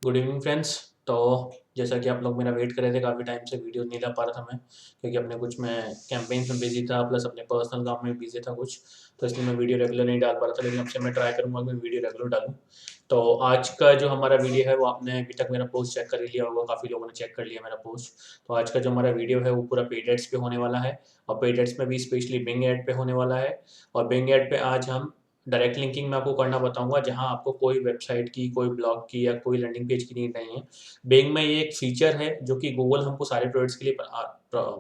Good evening friends. तो जैसा कि आप लोग मेरा वेट कर रहे थे, काफ़ी टाइम से वीडियो नहीं ला पा रहा था मैं, क्योंकि अपने कुछ मैं कैंपेन्स में बिजी था, प्लस अपने पर्सनल काम में बिजी था कुछ। तो इसलिए मैं वीडियो रेगुलर नहीं डाल पा रहा था, लेकिन अब से मैं ट्राई करूँगा कि मैं वीडियो रेगुलर डालूँ। तो आज का जो हमारा वीडियो है वो आपने अभी तक मेरा पोस्ट चेक कर ही लिया होगा, काफ़ी लोगों ने चेक कर लिया मेरा पोस्ट। तो आज का जो हमारा वीडियो है वो पूरा पेड एड्स पे होने वाला है, और पेड एड्स में भी स्पेशली बिंग एड पे होने वाला है। और बिंग एड पे आज हम डायरेक्ट लिंकिंग मैं आपको करना बताऊंगा, जहां आपको कोई वेबसाइट की, कोई ब्लॉग की या कोई लैंडिंग पेज की नीड नहीं है। बिंग में ये एक फीचर है जो कि गूगल हमको सारे प्रोडक्ट्स के लिए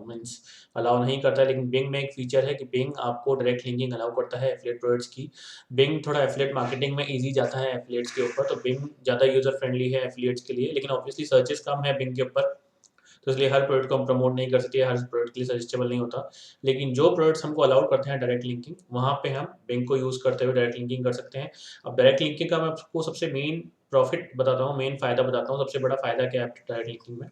मीन्स अलाउ नहीं करता है, लेकिन बिंग में एक फीचर है कि बिंग आपको डायरेक्ट लिंकिंग अलाउ करता है एफिलिएट प्रोडक्ट्स की। बिंग थोड़ा एफिलिएट मार्केटिंग में ईजी जाता है एफिलिएट्स के ऊपर, तो बिंग ज़्यादा यूजर फ्रेंडली है एफिलिएट्स के लिए, लेकिन ऑब्वियसली सर्चेस कम है बिंग के ऊपर। तो इसलिए हर प्रोडक्ट को हम प्रमोट नहीं कर सकते, हर प्रोडक्ट के लिए सजेस्टेबल नहीं होता। लेकिन जो प्रोडक्ट्स हमको अलाउ करते हैं डायरेक्ट लिंकिंग, वहाँ पे हम बिंग को यूज़ करते हुए डायरेक्ट लिंकिंग कर सकते हैं। अब डायरेक्ट लिंकिंग का मैं आपको सबसे मेन प्रॉफिट बताता हूँ, मेन फ़ायदा बताता हूँ। सबसे बड़ा फ़ायदा क्या है डायरेक्ट लिंकिंग में,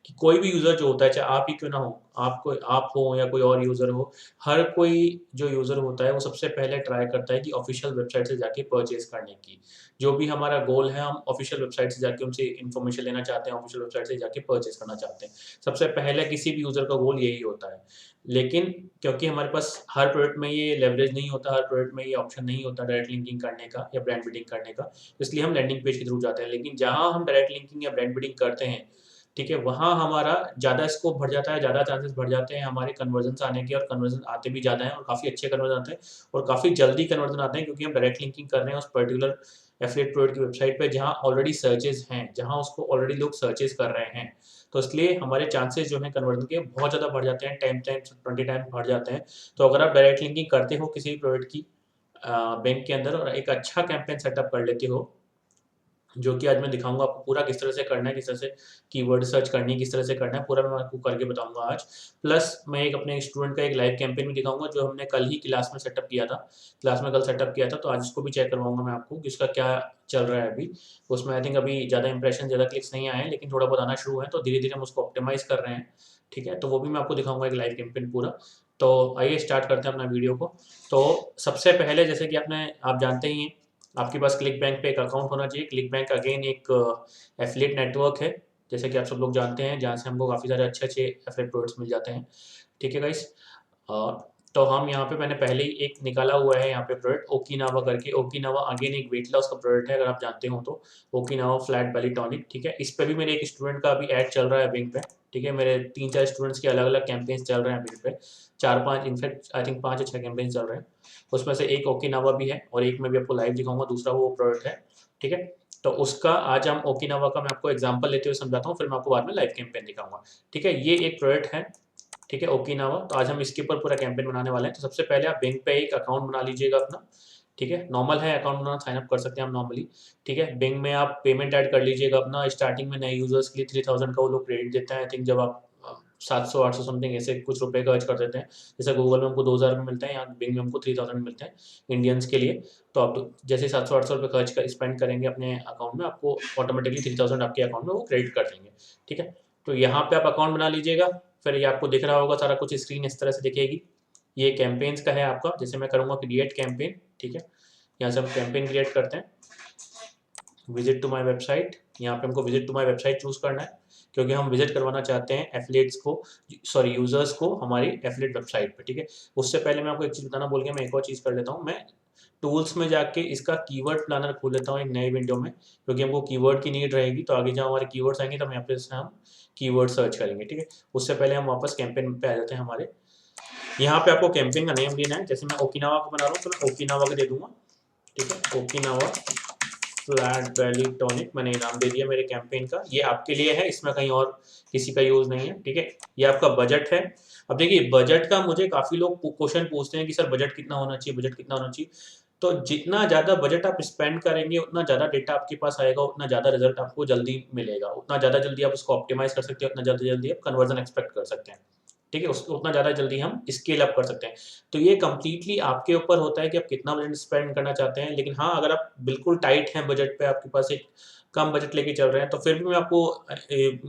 कि कोई भी यूज़र जो होता है, चाहे आप ही क्यों ना हो, आप हो या कोई और यूज़र हो, हर कोई जो यूज़र होता है वो सबसे पहले ट्राई करता है कि ऑफ़िशियल वेबसाइट से जाके परचेज़ करने की। जो भी हमारा गोल है, हम ऑफ़िशियल वेबसाइट से जाके उनसे इन्फॉर्मेशन लेना चाहते हैं, ऑफ़िशियल वेबसाइट से जाके परचेज़ करना चाहते हैं। सबसे पहले किसी भी यूज़र का गोल यही होता है। लेकिन क्योंकि हमारे पास हर प्रोडक्ट में ये लेवरेज नहीं होता, हर प्रोडक्ट में ये ऑप्शन नहीं होता डायरेक्ट लिंकिंग करने का या ब्रांड बिल्डिंग करने का, इसलिए हम लैंडिंग पेज के थ्रू जाते हैं। लेकिन जहाँ हम डायरेक्ट लिंकिंग या ब्रांड बिल्डिंग करते हैं, ठीक है, वहाँ हमारा ज़्यादा स्कोप बढ़ जाता है, ज़्यादा चांसेस बढ़ जाते हैं हमारे कन्वर्जन्स आने के, और कन्वर्जन आते भी ज़्यादा हैं और काफ़ी अच्छे कन्वर्जन आते हैं, और काफ़ी जल्दी कन्वर्जन आते हैं, क्योंकि हम डायरेक्ट लिंकिंग कर रहे हैं उस पर्टिकुलर एफिलिएट प्रोडक्ट की वेबसाइट पे जहाँ ऑलरेडी सर्चेज़ हैं, जहाँ उसको ऑलरेडी लोग सर्चेज़ कर रहे हैं। तो इसलिए हमारे चांसेस जो हैं कन्वर्जन के बहुत ज़्यादा बढ़ जाते हैं, 10 टाइम्स 20 टाइम्स बढ़ जाते हैं। तो अगर आप डायरेक्ट लिंकिंग करते हो किसी भी प्रोडक्ट की बैंक के अंदर, और एक अच्छा कैंपेन सेटअप कर लेते हो, जो कि आज मैं दिखाऊँगा आपको पूरा किस तरह से करना है, किस तरह से कीवर्ड सर्च करनी है, किस तरह से करना है, पूरा मैं आपको करके बताऊँगा आज। प्लस मैं एक अपने स्टूडेंट का एक लाइव कैंपेन भी दिखाऊँगा, जो हमने कल ही क्लास में सेटअप किया था। क्लास में कल सेटअप किया था, तो आज उसको भी चेक करवाऊँगा मैं आपको कि उसका क्या चल रहा है अभी। उसमें आई थिंक अभी ज़्यादा इंप्रेशन, ज़्यादा क्लिक्स नहीं आए हैं, लेकिन थोड़ा बहुत आना शुरू है, तो धीरे-धीरे हम उसको ऑप्टिमाइज़ कर रहे हैं। ठीक है? तो वो भी मैं आपको दिखाऊँगा एक लाइव कैंपेन पूरा। तो आइए स्टार्ट करते हैं अपना वीडियो को। तो सबसे पहले, जैसे कि आप जानते ही हैं, आपके पास क्लिक बैंक पे एक अकाउंट होना चाहिए। क्लिक बैंक अगेन एक एफिलिएट नेटवर्क है, जैसे कि आप सब लोग जानते हैं, जहाँ से हमको काफ़ी सारे अच्छे-अच्छे एफिलिएट प्रोडक्ट्स मिल जाते हैं। ठीक है गाइस? अ, तो हम यहाँ पे, मैंने पहले ही एक निकाला हुआ है यहाँ पे प्रोडक्ट, ओकिनावा करके। ओकिनावा अगेन एक वेट लॉस का प्रोडक्ट है, अगर आप जानते हो तो। ओकिनावा फ्लैट बेली टॉनिक, ठीक है? इस पे भी मेरे एक स्टूडेंट का अभी ऐड चल रहा है बिंग पे, ठीक है? मेरे 3-4 स्टूडेंट्स के अलग-अलग कैंपेन्स चल रहे हैं बिंग पे। 4-5, इनफैक्ट आई थिंक 5 या 6 कैंपेन्स चल रहे हैं। उसमें से एक ओकिनावा भी है, और एक मैं भी आपको लाइव दिखाऊँगा, दूसरा वो प्रोडक्ट है, ठीक है? तो उसका आज हम ओकिनावा का मैं आपको एग्ज़ाम्पल लेते हुए समझाता हूँ, फिर मैं आपको बाद में लाइव कैंपेन दिखाऊँगा, ठीक है? ये एक प्रोडक्ट है, ठीक है, ओकिनावा। तो आज हम इसके ऊपर पूरा कैंपेन बनाने वाले हैं। तो सबसे पहले आप बिंग पे एक अकाउंट बना लीजिएगा अपना, ठीक है? नॉर्मल है अकाउंट बनाना, साइन अप कर सकते हैं आप नॉर्मली, ठीक है? बिंग में आप पेमेंट ऐड कर लीजिएगा अपना। स्टार्टिंग में नए यूज़र्स के लिए 3000 का वो लोग क्रेडिट देते हैं, आई थिंक, जब आप 700-800 समथिंग ऐसे कुछ रुपए खर्च कर देते हैं। जैसे गूगल में हमको 2000 में मिलते हैं, यहाँ बिंग में हमको 3000 मिलते हैं इंडियंस के लिए। तो आप जैसे 700-800 रुपए स्पेंड करेंगे अपने अकाउंट में, आपको ऑटोमेटिकली 3000 आपके अकाउंट में वो क्रेडिट कर देंगे, ठीक है? तो यहाँ पे आप अकाउंट बना लीजिएगा। फिर ये आपको दिख रहा होगा सारा कुछ, स्क्रीन इस तरह से दिखेगी। ये कैंपेन्स का है आपका, जैसे मैं करूँगा क्रिएट कैंपेन, ठीक है? यहाँ से हम कैंपेन क्रिएट करते हैं। विजिट टू माय वेबसाइट, यहाँ पे हमको visit to my website choose करना है, क्योंकि हम विजिट करवाना चाहते हैं एफिलिएट्स को, सॉरी यूज़र्स को, हमारी एफिलिएट वेबसाइट पे, ठीक है? उससे पहले मैं आपको एक चीज़ बताना भूल गया, मैं एक और चीज़ कर लेता हूँ। मैं टूल्स में जाके इसका कीवर्ड प्लानर खोल लेता हूँ एक नए विंडो में, क्योंकि हमको कीवर्ड की नीड रहेगी। तो आगे जहाँ हमारे कीवर्ड्स आएंगे, तो हम यहाँ पे से हम कीवर्ड सर्च करेंगे, ठीक है? उससे पहले हम वापस कैंपेन पे आ जाते हैं हमारे। यहाँ पे आपको कैंपेन का नेम देना है, जैसे मैं ओकिनावा को बना रहा हूँ, तो मैं ओकिनावा का दे दूंगा, ठीक है? ओकिनावा फ्लैट बेली टॉनिक मैंने इनाम दे दिया मेरे कैंपेन का। ये आपके लिए है, इसमें कहीं और किसी का यूज़ नहीं है, ठीक है? ये आपका बजट है। अब देखिए, बजट का मुझे काफ़ी लोग क्वेश्चन पूछते हैं कि सर बजट कितना होना चाहिए, बजट कितना होना चाहिए? तो जितना ज़्यादा बजट आप स्पेंड करेंगे, उतना ज़्यादा डेटा आपके पास आएगा, उतना ज़्यादा रिजल्ट आपको जल्दी मिलेगा, उतना ज़्यादा जल्दी आप उसको ऑप्टिमाइज़ कर सकते हैं, उतना ज़्यादा जल्दी आप कन्वर्जन एक्सपेक्ट कर सकते हैं, ठीक है? उतना ज़्यादा जल्दी हम स्केल अप कर सकते हैं। तो ये कंप्लीटली आपके ऊपर होता है कि आप कितना बजट स्पेंड करना चाहते हैं। लेकिन हाँ, अगर आप बिल्कुल टाइट हैं बजट पे, आपके पास एक कम बजट लेके चल रहे हैं, तो फिर भी मैं आपको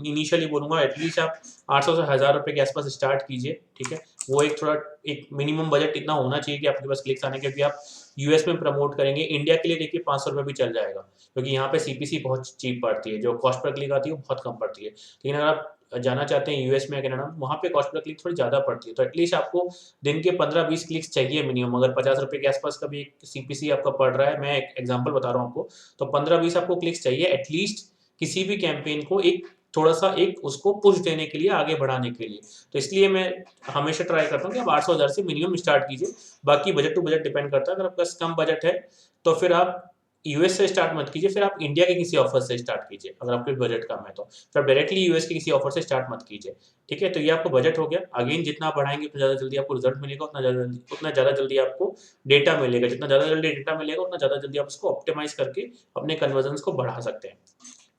इनिशियली बोलूँगा एटलीस्ट आप 800 से 1000 रुपए के आसपास स्टार्ट कीजिए, ठीक है? वो एक थोड़ा एक मिनिमम बजट इतना होना चाहिए कि आपके पास क्लिक्स आने, क्योंकि आप यूएस में प्रमोट करेंगे। इंडिया के लिए देखिए 500 रुपये भी चल जाएगा, क्योंकि यहाँ पे सीपीसी बहुत चीप पड़ती है, जो कॉस्ट पर क्लिक आती है वो बहुत कम पड़ती है। लेकिन अगर आप जाना चाहते हैं यूएस में या कनाडा, वहाँ पे कॉस्ट पर क्लिक थोड़ी ज़्यादा पड़ती है, तो एटलीस्ट आपको दिन के 15-20 क्लिक्स चाहिए मिनिमम। अगर 50 रुपये के आसपास का भी एक सीपीसी आपका पड़ रहा है, मैं एक एग्जांपल बता रहा हूँ आपको, तो 15-20 आपको क्लिक्स चाहिए एटलीस्ट किसी भी कैंपेन को एक थोड़ा-सा एक उसको पुश देने के लिए, आगे बढ़ाने के लिए। तो इसलिए मैं हमेशा ट्राई करता हूँ कि आप 800-1000 से मिनिमम स्टार्ट कीजिए। बाकी बजट टू बजट डिपेंड करता है। अगर आपके पास कम बजट है तो फिर आप यूएस से स्टार्ट मत कीजिए, फिर आप इंडिया के किसी ऑफर से स्टार्ट कीजिए। अगर आपके बजट कम है तो फिर डायरेक्टली यूएस के किसी ऑफर से स्टार्ट मत कीजिए। ठीक है, तो ये आपका बजट हो गया। अगेन जितना आप बढ़ाएंगे उतना ज़्यादा जल्दी आपको रिजल्ट मिलेगा, उतना ज़्यादा जल्दी आपको डेटा मिलेगा। जितना ज़्यादा जल्दी डेटा मिलेगा उतना ज़्यादा जल्दी आप उसको ऑप्टिमाइज करके अपने कन्वर्जन को बढ़ा सकते हैं।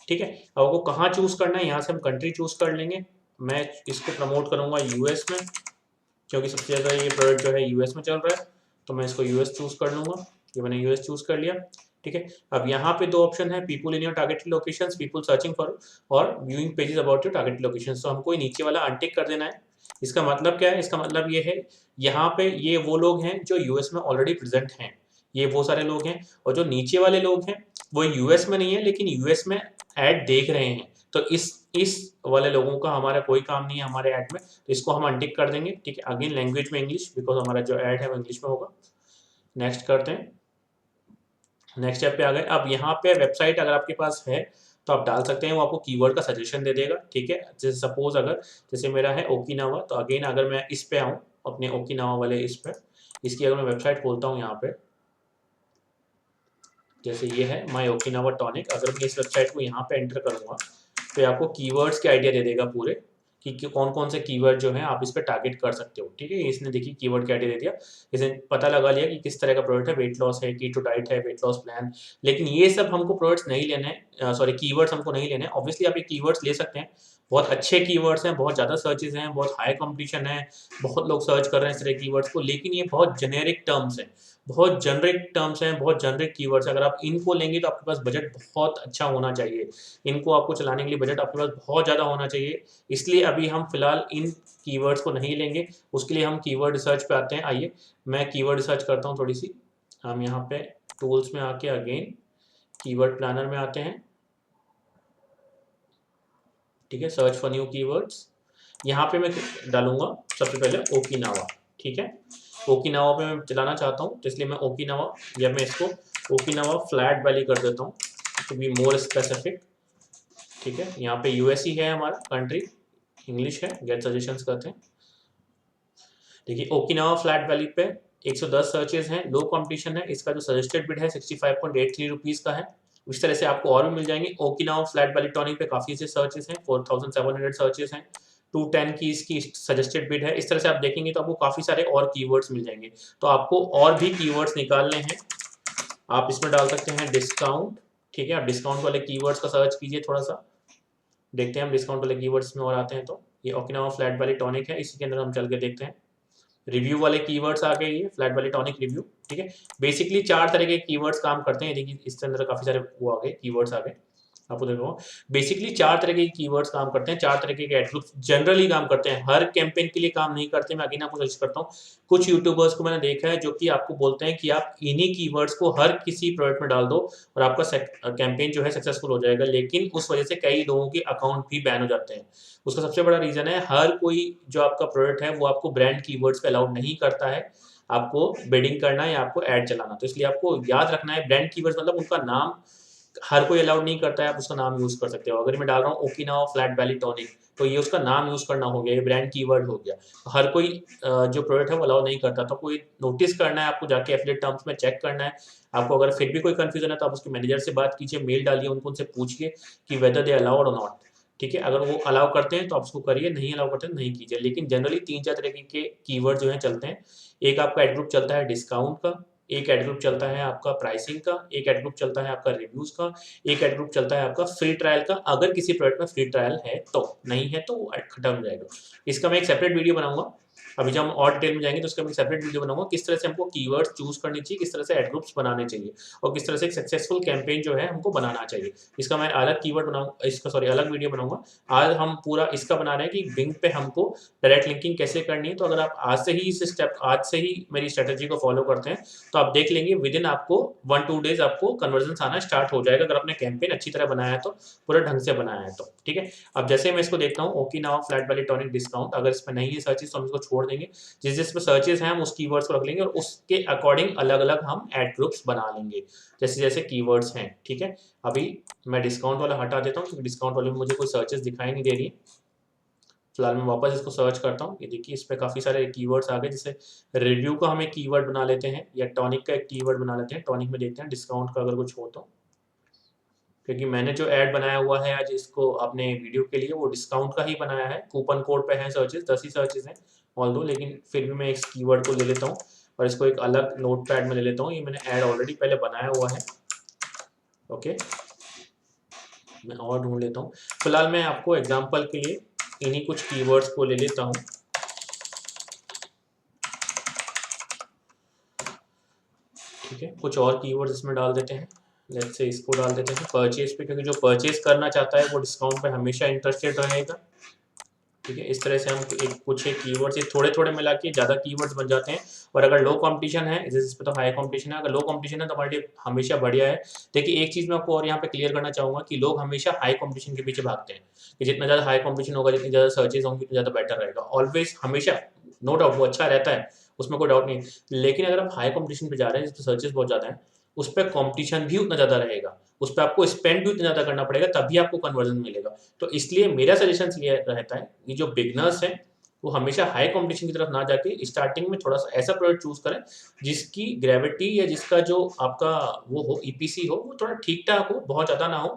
ठीक है, अब आपको कहाँ चूज करना है, यहाँ से हम कंट्री चूज कर लेंगे। मैं इसको प्रमोट करूंगा यूएस में, क्योंकि सबसे ज़्यादा ये प्रोडक्ट जो है यूएस में चल रहा है, तो मैं इसको यूएस चूज कर लूंगा। ये मैंने यूएस चूज कर लिया। ठीक है, अब यहाँ पे दो ऑप्शन है, people in your targeted locations, people searching for, और viewing pages about your targeted locations. तो हमको नीचे वाला अनटिक कर देना है। इसका मतलब क्या है, इसका मतलब ये है यहाँ पे ये वो लोग हैं जो यूएस में ऑलरेडी प्रेजेंट हैं, ये वो सारे लोग हैं। और जो नीचे वाले लोग हैं वो यूएस में नहीं है लेकिन यूएस में ऐड देख रहे हैं, तो इस वाले लोगों का हमारा कोई काम नहीं है हमारे ऐड में, तो इसको हम अनटिक कर देंगे। ठीक है, अगेन लैंग्वेज में इंग्लिश, बिकॉज हमारा जो ऐड है वो इंग्लिश में होगा। नेक्स्ट करते हैं, नेक्स्ट स्टेप पे आ गए। अब यहाँ पे वेबसाइट अगर आपके पास है तो आप डाल सकते हैं, वो आपको कीवर्ड का सजेशन दे देगा। ठीक है, जैसे सपोज अगर जैसे मेरा है ओकिनावा, तो अगेन अगर मैं इस पे आऊँ अपने ओकिनावा वाले इस पे, इसकी अगर मैं वेबसाइट खोलता हूँ यहाँ पे, जैसे ये है माई ओकिनावा टॉनिक, अगर मैं इस वेबसाइट को यहाँ पे एंटर करूँगा तो आपको कीवर्ड्स के आइडिया दे देगा पूरे, कि कौन कौन से कीवर्ड जो है आप इस पर टारगेट कर सकते हो। ठीक है, इसने देखिए कीवर्ड के आइडिया दे दिया, इसने पता लगा लिया कि किस तरह का प्रोडक्ट है, वेट लॉस है, कीटो डाइट है, वेट लॉस प्लान। लेकिन ये सब हमको प्रोडक्ट्स नहीं लेने हैं, सॉरी कीवर्ड्स हमको नहीं लेने हैं। ऑब्वियसली आप ये कीवर्ड्स ले सकते हैं, बहुत अच्छे कीवर्ड्स हैं, बहुत ज़्यादा सर्चेज हैं, बहुत हाई कंपटीशन है, बहुत लोग सर्च कर रहे हैं इस तरह कीवर्ड्स को, लेकिन ये बहुत जेनेरिक टर्म्स हैं, बहुत जेनरिक टर्म्स हैं, बहुत जेनरिक कीवर्ड्स। अगर आप इनको लेंगे तो आपके पास बजट बहुत अच्छा होना चाहिए, इनको आपको चलाने के लिए बजट आपके पास बहुत ज़्यादा होना चाहिए। इसलिए अभी हम फिलहाल इन कीवर्ड्स को नहीं लेंगे, उसके लिए हम कीवर्ड रिसर्च पे आते हैं। आइए मैं कीवर्ड रिसर्च करता हूँ थोड़ी सी। हम यहाँ पे टूल्स में आके अगेन कीवर्ड प्लानर में आते हैं। ठीक है, सर्च फॉर न्यू कीवर्ड्स, यहाँ पे मैं डालूंगा सबसे पहले ओकिनावा। ठीक है, ओकिनावा पे मैं चलाना चाहता हूँ, तो इसलिए मैं ओकिनावा, या मैं इसको ओकिनावा फ्लैट वैली कर देता हूँ टू बी मोर स्पेसिफिक। ठीक है, यहाँ पे यूएस ही है हमारा कंट्री, इंग्लिश है, गेट सजेशंस करते हैं। देखिए ओकिनावा फ्लैट वैली पे 110 सर्चेज हैं, लो कंपटीशन है, इसका जो सजेस्टेड बिड है 65.83 रुपीज़ का है। इस तरह से आपको और भी मिल जाएंगे। ओकिनावा फ्लैट वैली टॉनिक पे काफ़ी से सर्चेज हैं, 4700 सर्चेज हैं, 210 की इसकी सजेस्टेड बिड है। इस तरह से आप देखेंगे तो आपको काफ़ी सारे और कीवर्ड्स मिल जाएंगे। तो आपको और भी कीवर्ड्स निकालने हैं, आप इसमें डाल सकते हैं डिस्काउंट। ठीक है, आप डिस्काउंट वाले कीवर्ड्स का सर्च कीजिए, थोड़ा सा देखते हैं हम डिस्काउंट वाले कीवर्ड्स में और आते हैं। तो ये ओकिनावा फ्लैट वैली टॉनिक है, इसी के अंदर हम चल के देखते हैं। रिव्यू वाले कीवर्ड्स आ गए, ये फ्लैट वैली टॉनिक रिव्यू। ठीक है, बेसिकली 4 तरह के कीवर्ड्स काम करते हैं। देखिए इसके अंदर काफ़ी सारे वो आ गए, कीवर्ड्स आ गए, आपको देखो बेसिकली 4 तरह के कीवर्ड्स काम करते हैं, 4 तरह के एड ग्रुप्स जनरली काम करते हैं, हर कैंपेन के लिए काम नहीं करते। मैं अगेन आपको सजेस्ट करता हूँ, कुछ यूट्यूबर्स को मैंने देखा है जो कि आपको बोलते हैं कि आप इन्हीं कीवर्ड्स को हर किसी प्रोडक्ट में डाल दो और आपका कैंपेन जो है सक्सेसफुल हो जाएगा, लेकिन उस वजह से कई लोगों के अकाउंट भी बैन हो जाते हैं। उसका सबसे बड़ा रीज़न है, हर कोई जो आपका प्रोडक्ट है वो आपको ब्रांड कीवर्ड्स पे अलाउड नहीं करता है, आपको बिडिंग करना है या आपको ऐड चलाना। तो इसलिए आपको याद रखना है, ब्रांड कीवर्ड्स मतलब उनका नाम हर कोई अलाउड नहीं करता है, आप उसका नाम यूज़ कर सकते हो। अगर मैं डाल रहा हूँ ओकिनावा फ्लैट वैली टॉनिक, तो ये उसका नाम यूज़ करना हो गया, ये ब्रांड कीवर्ड हो गया। हर कोई जो प्रोडक्ट है वो अलाउ नहीं करता, तो कोई नोटिस करना है आपको, जाके एफिलिएट टर्म्स में चेक करना है आपको। अगर फिर भी कोई कंफ्यूजन है तो आप उसके मैनेजर से बात कीजिए, मेल डालिए उनको, उनसे पूछिए कि वेदर दे अलाउड और नॉट। ठीक है, अगर वो अलाउ करते हैं तो आप उसको करिए, नहीं अलाउ करते हैं नहीं कीजिए। लेकिन जनरली 3-4 तरीके के कीवर्ड जो हैं चलते हैं। एक आपका एड ग्रुप चलता है डिस्काउंट का, एक एड ग्रुप चलता है आपका प्राइसिंग का, एक एड ग्रुप चलता है आपका रिव्यूज़ का, एक एड ग्रुप चलता है आपका फ्री ट्रायल का, अगर किसी प्रोडक्ट में फ्री ट्रायल है तो, नहीं है तो वो खत्म हो जाएगा। इसका मैं एक सेपरेट वीडियो बनाऊंगा, अभी जब हम और डिटेल में जाएंगे तो उसका मैं सेपरेट वीडियो बनाऊंगा किस तरह से हमको कीवर्ड्स चूज करनी चाहिए, किस तरह से एड ग्रुप्स बनाने चाहिए और किस तरह से एक सक्सेसफुल कैंपेन जो है हमको बनाना चाहिए। इसका मैं अलग कीवर्ड बनाऊंगा, इसका सॉरी अलग वीडियो बनाऊंगा। आज हम पूरा इसका बना रहे हैं कि बिंग पे हमको डायरेक्ट लिंकिंग कैसे करनी है। तो अगर आप आज से ही इस स्टेप, आज से ही मेरी स्ट्रेटेजी को फॉलो करते हैं तो आप देख लेंगे विद इन आपको 1-2 डेज आपको कन्वर्जन आना स्टार्ट हो जाएगा, अगर आपने कैंपेन अच्छी तरह बनाया है तो, पूरा ढंग से बनाया है तो। ठीक है, अब जैसे मैं इसको देखता हूँ Okinawa flat valley tonic discount, अगर इसमें नहीं है सर्चेस तो हम इसको छोड़ देंगे। जिस जिसमें सर्चेस हैं हम उस कीवर्ड्स को रख लेंगे और उसके अकॉर्डिंग अलग अलग हम एड ग्रुप्स बना लेंगे जैसे जैसे कीवर्ड्स हैं। ठीक है, अभी मैं डिस्काउंट वाला हटा देता हूँ क्योंकि डिस्काउंट वाले में मुझे कोई सर्चेस दिखाई नहीं दे रही है। फिलहाल मैं वापस इसको सर्च करता हूँ। ये देखिए इस पर काफ़ी सारे कीवर्ड्स आ गए, जैसे रिव्यू का हम एक कीवर्ड बना लेते हैं या टॉनिक का एक कीवर्ड बना लेते हैं। टॉनिक में देखते हैं डिस्काउंट का अगर कुछ हो तो, क्योंकि मैंने जो ऐड बनाया हुआ है आज इसको अपने वीडियो के लिए वो डिस्काउंट का ही बनाया है। कूपन कोड पे है सर्चेस, 10 ही सर्चेस हैं ऑल दो, लेकिन फिर भी मैं इस कीवर्ड को ले लेता हूँ और इसको एक अलग नोट पैड में ले लेता हूँ। ये मैंने ऐड ऑलरेडी पहले बनाया हुआ है। ओके, मैं और ढूंढ लेता हूँ। फिलहाल मैं आपको एग्जाम्पल के लिए इन्हीं कुछ कीवर्ड्स को ले लेता हूँ। ठीक है, कुछ और कीवर्ड्स इसमें डाल देते हैं। लेट्स से इसको डाल देते हैं परचेज पे, क्योंकि जो परचेज करना चाहता है वो डिस्काउंट पे हमेशा इंटरेस्टेड रहेगा। ठीक है, इस तरह से हम कुछ एक कीवर्ड्स ये थोड़े थोड़े मिला के ज़्यादा कीवर्ड्स बन जाते हैं। और अगर लो कंपटीशन है, जैसे इस पे तो हाई कंपटीशन है, अगर लो कंपटीशन है तो हमारे लिए हमेशा बढ़िया है। देखिए एक चीज़ मैं आपको और यहाँ पे क्लियर करना चाहूँगा कि लोग हमेशा हाई कंपटीशन के पीछे भागते हैं कि जितना ज़्यादा हाई कंपटीशन होगा, जितनी ज़्यादा सर्चेज होंगी उतना ज़्यादा बेटर रहेगा। ऑलवेज हमेशा, नो डाउट वो अच्छा रहता है, उसमें कोई डाउट नहीं। लेकिन अगर आप हाई कंपटीशन पे जा रहे हैं जिसपे सर्चेज बहुत ज़्यादा है, उस पर कॉम्पिटिशन भी उतना ज़्यादा रहेगा, उस पर आपको स्पेंड भी उतना ज़्यादा करना पड़ेगा, तभी आपको कन्वर्जन मिलेगा। तो इसलिए मेरा सजेशन ये रहता है कि जो बिगनर्स हैं वो हमेशा हाई कंपटीशन की तरफ ना जाके स्टार्टिंग में थोड़ा सा ऐसा प्रोडक्ट चूज करें जिसकी ग्रेविटी या जिसका जो आपका वो हो ईपीसी हो वो थोड़ा ठीक ठाक हो, बहुत ज़्यादा ना हो।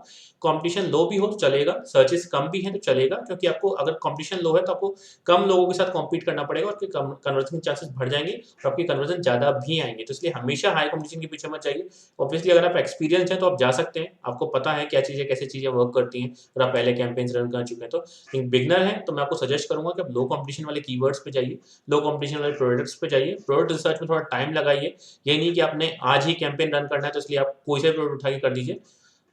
कंपटीशन लो भी हो तो चलेगा, सर्चेस कम भी हैं तो चलेगा, क्योंकि आपको अगर कंपटीशन लो है तो आपको कम लोगों के साथ कॉम्पीट करना पड़ेगा और आपके कन्वर्जन के चांसेस बढ़ जाएंगे और आपके कन्वर्जन ज़्यादा भी आएंगे। तो इसलिए हमेशा हाई कंपटीशन के पीछे मत जाइए। ऑब्वियसली अगर आप एक्सपीरियंस हैं तो आप जा सकते हैं, आपको पता है क्या चीज़ें कैसे चीज़ें वर्क करती हैं और आप पहले कैंपेन्स रन कर चुके हैं। तो एक बिगनर है तो मैं आपको सजेस्ट करूंगा कि आप लो कंपटीशन वाले कीवर्ड्स पे जाइए, लो कंपटीशन वाले प्रोडक्ट्स पे जाइए, प्रोडक्ट रिसर्च में थोड़ा टाइम लगाइए। ये नहीं कि आपने आज ही कैंपेन रन करना है तो इसलिए आप कोई से प्रोडक्ट उठा के कर दीजिए।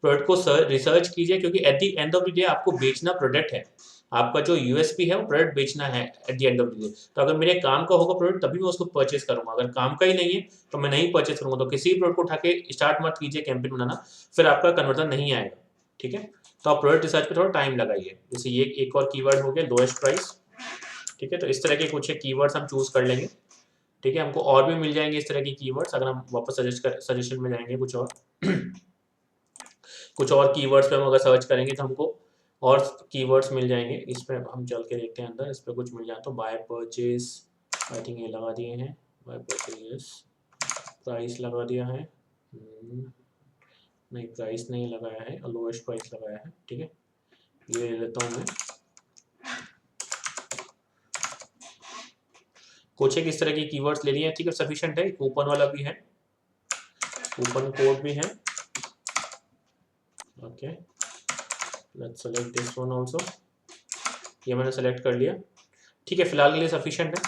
प्रोडक्ट को रिसर्च कीजिए, क्योंकि at the end of the day आपको बेचना प्रोडक्ट है, आपका जो यूएसपी है वो प्रोडक्ट बेचना है at the end of the day. तो अगर मेरे काम का होगा प्रोडक्ट तभी मैं उसको परचेस करूंगा, अगर काम का ही नहीं है तो मैं नहीं परचेस करूंगा। तो किसी भी प्रोडक्ट को उठा के स्टार्ट मत कीजिए कैंपेन बनाना, फिर आपका कन्वर्जन नहीं आएगा। ठीक है, तो आप प्रोडक्ट रिसर्च पे थोड़ा टाइम लगाइए। जैसे ये एक और कीवर्ड हो गया लोएस्ट प्राइस। ठीक है, तो इस तरह के कुछ कीवर्ड्स हम चूज कर लेंगे। ठीक है, हमको और भी मिल जाएंगे इस तरह की कीवर्ड्स अगर हम वापस सजेशन में जाएंगे। कुछ और कीवर्ड्स पे हम अगर सर्च करेंगे तो हमको और कीवर्ड्स मिल जाएंगे। इस पर हम चल के देखते हैं अंदर, इस पर कुछ मिल जाए तो बाय परचेज, आई थिंक ये लगा दिए हैं, बाय परचेज प्राइस लगा दिया है, नहीं प्राइस नहीं लगाया है और लोएस्ट प्राइस लगाया है। ठीक है, ये ले लेता हूँ मैं। कुछ एक इस तरह की कीवर्ड्स ले लिए हैं। ठीक है, सफिशिएंट है। कूपन वाला भी है, कूपन कोड भी है। Okay, let's select this one also, ये मैंने सेलेक्ट कर लिया। ठीक है, फिलहाल के लिए सफिशिएंट है।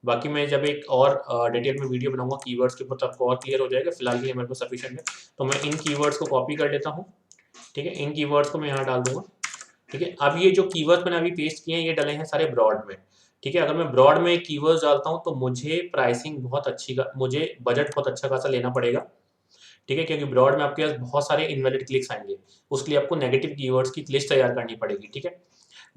बाकी मैं जब एक और डिटेल में वीडियो बनाऊंगा कीवर्ड्स के ऊपर तो आपको और क्लियर हो जाएगा। फिलहाल के लिए मेरे को सफिशिएंट है, तो मैं इन कीवर्ड्स को कॉपी कर लेता हूँ। ठीक है, इन कीवर्ड्स को मैं यहाँ डाल दूंगा। ठीक है, अब ये जो कीवर्ड्स मैंने अभी पेस्ट किए हैं ये डले हैं सारे ब्रॉड में। ठीक है, अगर मैं ब्रॉड में कीवर्ड्स डालता हूँ तो मुझे प्राइसिंग बहुत अच्छी, मुझे बजट बहुत अच्छा खासा लेना पड़ेगा। ठीक है, क्योंकि ब्रॉड में आपके पास बहुत सारे इनवैलिड क्लिक्स आएंगे, उसके लिए आपको नेगेटिव कीवर्ड्स की लिस्ट तैयार करनी पड़ेगी। ठीक है,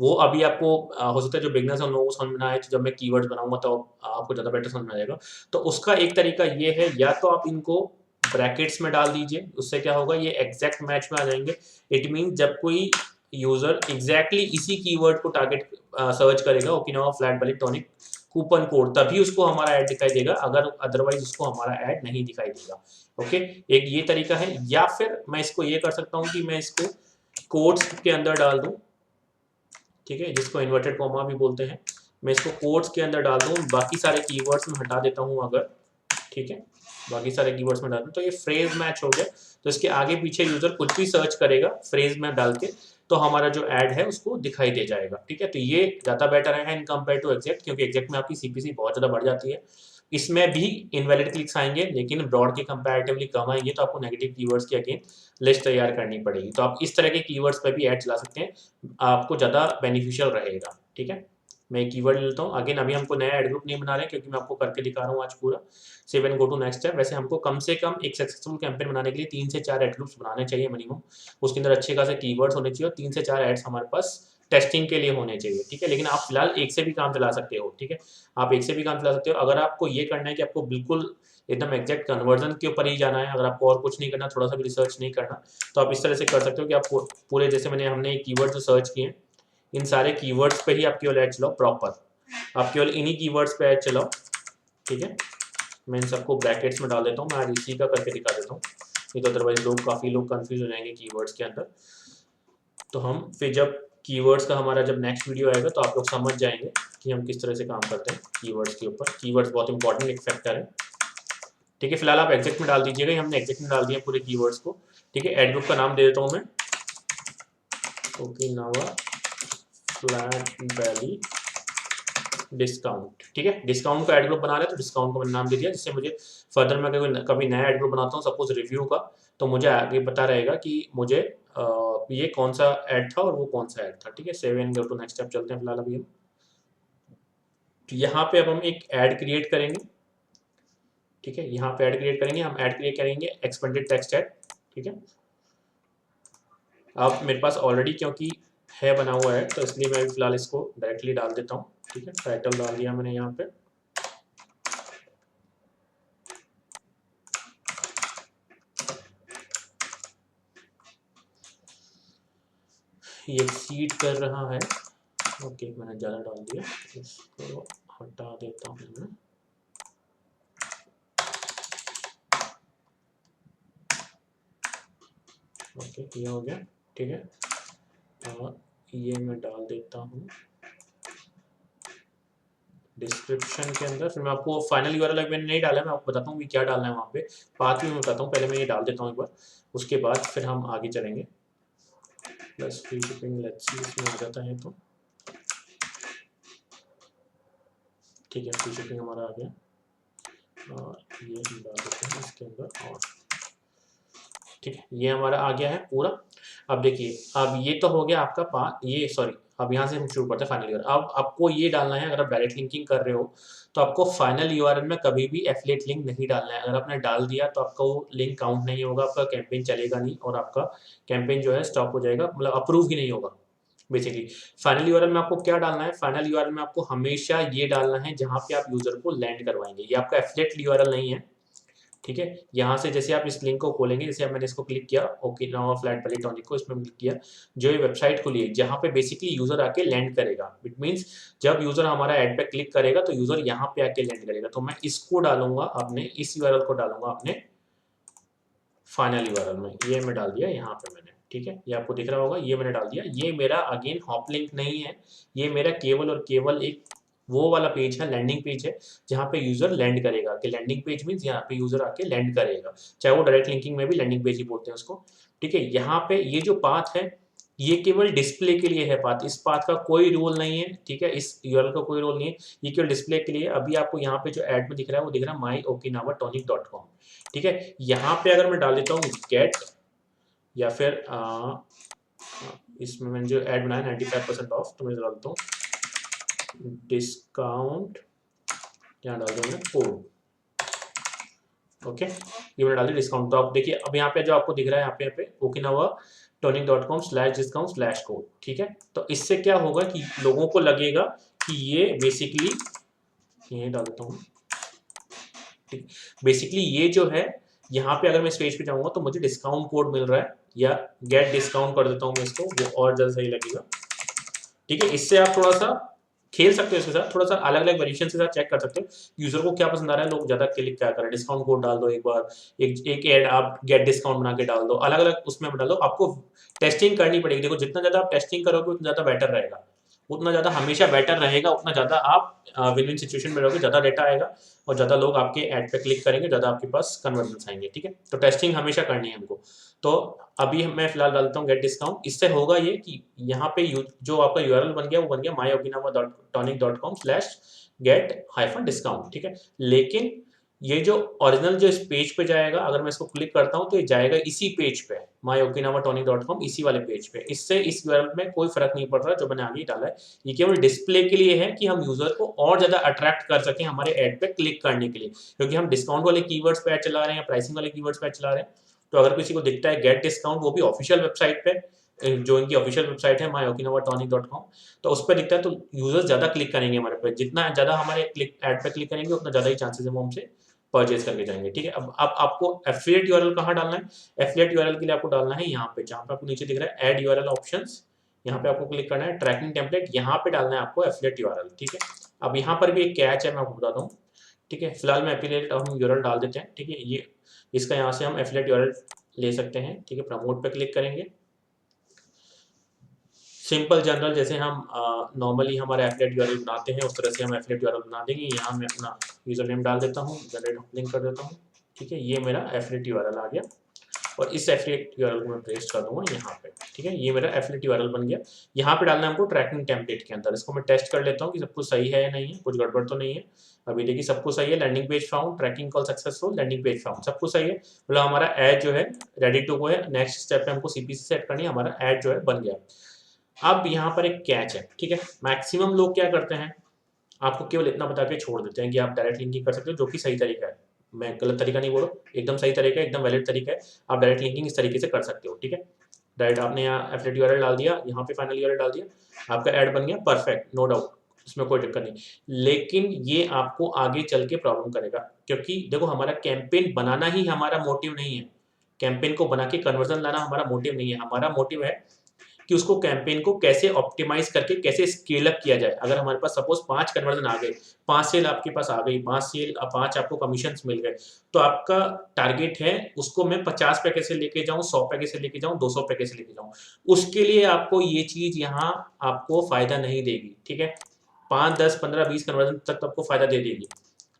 वो अभी आपको हो सकता है जो बिगनर्स हैं उन लोगों को समझ में आए, तो जब मैं कीवर्ड्स बनाऊंगा तो आपको ज़्यादा बेटर समझ में आ जाएगा। तो उसका एक तरीका ये है, या तो आप इनको ब्रैकेट्स में डाल दीजिए, उससे क्या होगा ये एग्जैक्ट मैच में आ जाएंगे। इट मीन जब कोई यूजर एग्जैक्टली इसी कीवर्ड को टारगेट सर्च करेगा, ओकिनावा फ्लैट बेली टॉनिक कूपन कोड, तभी उसको हमारा ऐड दिखाई देगा, अगर अदरवाइज उसको हमारा ऐड नहीं दिखाई देगा। ओके, एक ये तरीका है। या फिर मैं इसको ये कर सकता हूँ कि मैं इसको कोट्स के अंदर डाल दूँ। ठीक है, जिसको इन्वर्टेड कॉमा भी बोलते हैं, मैं इसको कोट्स के अंदर डाल दूँ, बाकी सारे कीवर्ड्स में हटा देता हूँ अगर। ठीक है, बाकी सारे कीवर्ड्स में डाल दूँ तो ये फ्रेज मैच हो गया। तो इसके आगे पीछे यूजर कुछ भी सर्च करेगा फ्रेज में डाल के तो हमारा जो ऐड है उसको दिखाई दे जाएगा। ठीक है, तो ये ज़्यादा बेटर है इन कंपेयर टू एग्जैक्ट, क्योंकि एग्जैक्ट में आपकी सीपीसी बहुत ज़्यादा बढ़ जाती है। इसमें भी इनवैलिड क्लिक्स आएंगे, लेकिन ब्रॉड के कंपैरेटिवली कम आएंगे, तो आपको नेगेटिव कीवर्ड्स की अगेन लिस्ट तैयार करनी पड़ेगी। तो आप इस तरह के कीवर्ड्स पर भी ऐड चला सकते हैं, आपको ज़्यादा बेनिफिशियल रहेगा। ठीक है, मैं कीवर्ड लेता हूँ अगेन। अभी हमको नया एड ग्रुप नहीं बना रहे हैं, क्योंकि मैं आपको करके दिखा रहा हूँ आज पूरा। Save and go to next step. वैसे हमको कम से कम एक सक्सेसफुल कैंपेन बनाने के लिए 3 से 4 एड ग्रुप्स बनाने चाहिए मिनिमम। उसके अंदर अच्छे खासे कीवर्ड्स होने चाहिए और 3 से 4 एड्स हमारे पास टेस्टिंग के लिए होने चाहिए। ठीक है, लेकिन आप फिलहाल एक से भी काम चला सकते हो। ठीक है, आप एक से भी काम चला सकते हो। अगर आपको ये करना है कि आपको बिल्कुल एकदम एग्जैक्ट कन्वर्जन के ऊपर ही जाना है, अगर आपको और कुछ नहीं करना, थोड़ा सा भी रिसर्च नहीं करना, तो आप इस तरह से कर सकते हो कि आप पूरे, जैसे हमने कीवर्ड जो सर्च किए, इन सारे कीवर्ड्स पे ही आप केवल ऐड चलाओ प्रॉपर। आप केवल इन्हीं कीवर्ड्स पे ऐड चलाओ। ठीक है, मैं इन सबको ब्रैकेट्स में डाल देता हूँ। मैं आज इसी का करके दिखा देता हूँ, नहीं तो अदरवाइज काफ़ी लोग कंफ्यूज हो जाएंगे कीवर्ड्स के अंदर। तो हम फिर जब कीवर्ड्स का हमारा जब नेक्स्ट वीडियो आएगा तो आप लोग समझ जाएंगे कि हम किस तरह से काम करते हैं कीवर्ड्स के ऊपर। कीवर्ड्स बहुत इंपॉर्टेंट एक फैक्टर है। ठीक है, फिलहाल आप एग्जैक्ट में डाल दीजिएगा। हमने एग्जैक्ट में डाल दिया पूरे कीवर्ड्स को। ठीक है, एड ग्रुप का नाम दे देता हूँ मैं, ओकिनावा फ्लैट वैली डिस्काउंट। ठीक है, डिस्काउंट का एड ग्रुप बना रहे हैं तो डिस्काउंट का मैंने नाम दे दिया, जिससे मुझे फर्दर मैं कभी नया एड ग्रुप बनाता हूँ सपोज रिव्यू का, तो मुझे आगे पता रहेगा कि मुझे ये कौन सा ऐड था और वो कौन सा ऐड था। ठीक है, 7 गो टू नेक्स्ट स्टेप चलते हैं फिलहाल अभी हम। तो यहाँ पे अब हम एक ऐड क्रिएट करेंगे। ठीक है, यहाँ पे ऐड क्रिएट करेंगे, हम ऐड क्रिएट करेंगे एक्सपेंडेड टेक्स्ट ऐड। ठीक है, अब मेरे पास ऑलरेडी क्योंकि है बना हुआ है, तो इसलिए मैं फिलहाल इसको डायरेक्टली डाल देता हूँ। ठीक है, टाइटल डाल दिया मैंने यहाँ पे। ये एक्सीड कर रहा है। ओके, मैंने ज़्यादा डाल दिया, इसको हटा देता हूँ मैं। ओके, ये हो गया। ठीक है, और ये मैं डाल देता हूँ डिस्क्रिप्शन के अंदर। फिर मैं आपको फाइनल यूआरएल मैंने नहीं डाला है, मैं आपको बताता हूँ कि क्या डालना है वहाँ पे। पाथ भी मैं बताता हूँ, पहले मैं ये डाल देता हूँ एक बार, उसके बाद फिर हम आगे चलेंगे। Plus free shipping, let's see इसमें आ जाता है तो ठीक है, फ्री शिपिंग हमारा आ गया और ये हम डाल देते हैं इसके अंदर। और ठीक है, ये हमारा आ गया है पूरा। अब देखिए, अब ये तो हो गया आपका ये सॉरी, अब यहाँ से हम शुरू करते हैं फाइनल यूआरएल। अब आपको ये डालना है, अगर आप डायरेक्ट लिंकिंग कर रहे हो तो आपको फाइनल यूआरएल में कभी भी एफिलिएट लिंक नहीं डालना है। अगर आपने डाल दिया तो आपका वो लिंक काउंट नहीं होगा, आपका कैंपेन चलेगा नहीं और आपका कैंपेन जो है स्टॉप हो जाएगा, मतलब अप्रूव ही नहीं होगा बेसिकली। फाइनल यूआरएल में आपको क्या डालना है, फाइनल यूआरएल में आपको हमेशा ये डालना है जहाँ पे आप यूजर को लैंड करवाएंगे। ये आपका एफिलिएट यूआरएल नहीं है। ठीक है, यहाँ से जैसे आप इस लिंक को खोलेंगे, जैसे अब मैंने इसको क्लिक किया, ओकिनावा फ्लैट वैली टॉनिक को इसमें क्लिक किया, जो ये वेबसाइट खुली है जहाँ पे बेसिकली यूजर आके लैंड करेगा। इट मींस जब यूजर हमारा ऐड पे क्लिक करेगा तो यूजर यहाँ पे आके लैंड करेगा। तो मैं इसको डालूंगा अपने, इस यूआरएल को डालूंगा अपने फाइनल यूआरएल में। ये मैं डाल दिया यहाँ पे मैंने। ठीक है, ये आपको दिख रहा होगा, ये मैंने डाल दिया। ये मेरा अगेन हॉप लिंक नहीं है, ये मेरा केवल और केवल एक वो वाला पेज है, लैंडिंग पेज है, जहाँ पे यूजर लैंड करेगा। कि लैंडिंग पेज मींस यहाँ पे यूजर आके लैंड करेगा, चाहे वो डायरेक्ट लिंकिंग में भी लैंडिंग पेज ही बोलते हैं उसको। ठीक है, यहाँ पे ये जो पाथ है ये केवल डिस्प्ले के लिए है पाथ, इस पाथ का कोई रोल नहीं है। ठीक है, इस यूआरएल का कोई रोल नहीं है, ये केवल डिस्प्ले के लिए। अभी आपको यहाँ पे जो ऐड में दिख रहा है वो दिख रहा है myokinawa.tonic.com। ठीक है, यहाँ पे अगर मैं डाल देता हूँ गेट, या फिर इसमें मैंने जो ऐड बनाया 95% ऑफ, तो मैं डालता हूँ डिस्काउंट, यहाँ डाल दूँ मैं कोड। ओके, ये मैंने डाल दिया डिस्काउंट। तो आप देखिए अब यहाँ पे जो आपको दिख रहा है, यहाँ पे okinawa.tonic.com/discount/code। ठीक है, तो इससे क्या होगा कि लोगों को लगेगा कि ये बेसिकली, ये डाल देता हूँ, ठीक, बेसिकली ये जो है यहाँ पे अगर मैं इस पेज पे जाऊंगा तो मुझे डिस्काउंट कोड मिल रहा है, या गेट डिस्काउंट कर देता हूँ मैं इसको, वो और ज्यादा सही लगेगा। ठीक है, इससे आप थोड़ा सा खेल सकते हो इसके साथ, थोड़ा सा अलग अलग वेरिएशन के साथ चेक कर सकते हो यूजर को क्या पसंद आ रहा है, लोग ज्यादा क्लिक क्या कर रहे हैं। डिस्काउंट कोड डाल दो एक बार, एक ऐड आप गेट डिस्काउंट बना के डाल दो, अलग अलग उसमें डाल दो। आपको टेस्टिंग करनी पड़ेगी। देखो जितना ज्यादा आप टेस्टिंग करोगे उतना ज्यादा बेटर रहेगा। उतना ज़्यादा हमेशा बेटर रहेगा, उतना ज़्यादा आप विन विन सिचुएशन में रहोगे, ज़्यादा डेटा आएगा और ज़्यादा लोग आपके ऐड पे क्लिक करेंगे, ज़्यादा आपके पास कन्वर्जन्स आएंगे, ठीक है। तो टेस्टिंग हमेशा करनी है हमको। तो अभी मैं फिलहाल डालता हूँ गेट डिस्काउंट। इससे होगा ये कि यहाँ पे जो आपका यूआरएल बन गया वो बन गया myokinawa.tonic.com/get-discount, ठीक है। लेकिन ये जो ओरिजिनल जो इस पेज पे जाएगा, अगर मैं इसको क्लिक करता हूँ तो ये जाएगा इसी पेज पे myokinawa.tonic.com, इसी वाले पेज पे। इससे इस यूआरएल में कोई फर्क नहीं पड़ रहा जो मैंने आगे डाला है। ये केवल डिस्प्ले के लिए है कि हम यूजर को और ज्यादा अट्रैक्ट कर सकें हमारे ऐड पे क्लिक करने के लिए, क्योंकि हम डिस्काउंट वाले कीवर्ड्स पे ऐड चला रहे हैं, प्राइसिंग वाले कीवर्ड्स पे ऐड चला रहे हैं। तो अगर किसी को दिखता है गेट डिस्काउंट, वो भी ऑफिशियल वेबसाइट पे, जो इनकी ऑफिशियल वेबसाइट है myokinawa.tonic.com, तो उस पर दिखता है तो यूजर्स ज्यादा क्लिक करेंगे हमारे पे। जितना ज्यादा हमारे ऐड पे क्लिक करेंगे उतना ज्यादा ही चांसेस है वो हमसे परचेज करके जाएंगे, ठीक है। अब आपको एफिलिएट यूआरएल कहाँ डालना है? एफिलिएट यूआरएल के लिए आपको डालना है यहाँ पे, जहाँ पे आपको नीचे दिख रहा है ऐड यूआरएल ऑप्शंस, यहाँ पे आपको क्लिक करना है ट्रैकिंग टेम्पलेट, यहाँ पे डालना है आपको एफिलिएट यूआरएल, ठीक है। अब यहाँ पर भी एक कैच है, मैं आपको बताता हूँ, ठीक है। फिलहाल मैं एफिलिएट हम यूआरएल डाल देते हैं, ठीक है। ये इसका यहाँ से हम एफिलिएट यूआरएल ले सकते हैं, ठीक है। प्रमोट पे क्लिक करेंगे, सिंपल जनरल जैसे हम नॉर्मली हमारा एफिलिएट यूआरएल बनाते हैं उस तरह से हम एफिलिएट यूआरएल बना देंगे। यहाँ मैं अपना यूजर नेम डाल देता हूँ, जनरेट लिंक कर देता हूँ, ठीक है। ये मेरा एफिलिएट यूआरएल आ गया और इस एफिलिएट यूआरएल को मैं पेस्ट कर दूंगा यहाँ पे, ठीक है। ये मेरा एफिलिएट यूआरएल बन गया। यहाँ पे डालना है हमको ट्रैकिंग टेम्पलेट के अंदर। इसको मैं टेस्ट कर लेता हूँ कि सब कुछ सही है या नहीं है, कुछ गड़बड़ तो नहीं है। अभी देखिए सब कुछ सही है, landing page found, tracking call successful, landing page found, सब कुछ सही है। मतलब हमारा ऐड जो है रेडी टू गो है। नेक्स्ट स्टेप पे हमको सीपीसी सेट करनी है, हमारा ऐड जो है बन गया। अब यहाँ पर एक कैच है, ठीक है। मैक्सिमम लोग क्या करते हैं, आपको केवल इतना बता के छोड़ देते हैं कि आप डायरेक्ट लिंकिंग कर सकते हो, जो कि सही तरीका है। मैं गलत तरीका नहीं बोल रहा, एकदम सही तरीका है, एकदम वैलिड तरीका है। आप डायरेक्ट लिंकिंग इस तरीके से कर सकते हो, ठीक है। डायरेक्ट आपने यहाँ एफिलिएट यूआरएल डाल दिया, यहाँ पे फाइनल यूआरएल डाल दिया, आपका ऐड बन गया, परफेक्ट, नो डाउट, इसमें कोई दिक्कत नहीं। लेकिन ये आपको आगे चल के प्रॉब्लम करेगा, क्योंकि देखो हमारा कैंपेन बनाना ही हमारा मोटिव नहीं है। कैंपेन को बना के कन्वर्जन लाना हमारा मोटिव नहीं है। हमारा मोटिव है कि उसको कैंपेन को कैसे ऑप्टिमाइज करके कैसे स्केल अप किया जाए। अगर हमारे पास सपोज 5 कन्वर्जन आ गए, 5 सेल आपके पास आ गई, 5 आपको कमीशन मिल गए, तो आपका टारगेट है उसको मैं 50 पे कैसे लेके जाऊं, 100 पे कैसे लेके जाऊं, 200 पे कैसे लेके जाऊं। उसके लिए आपको ये चीज यहाँ आपको फायदा नहीं देगी, ठीक है। 5, 10, 15, 20 कन्वर्जन तक आपको फायदा दे देगी।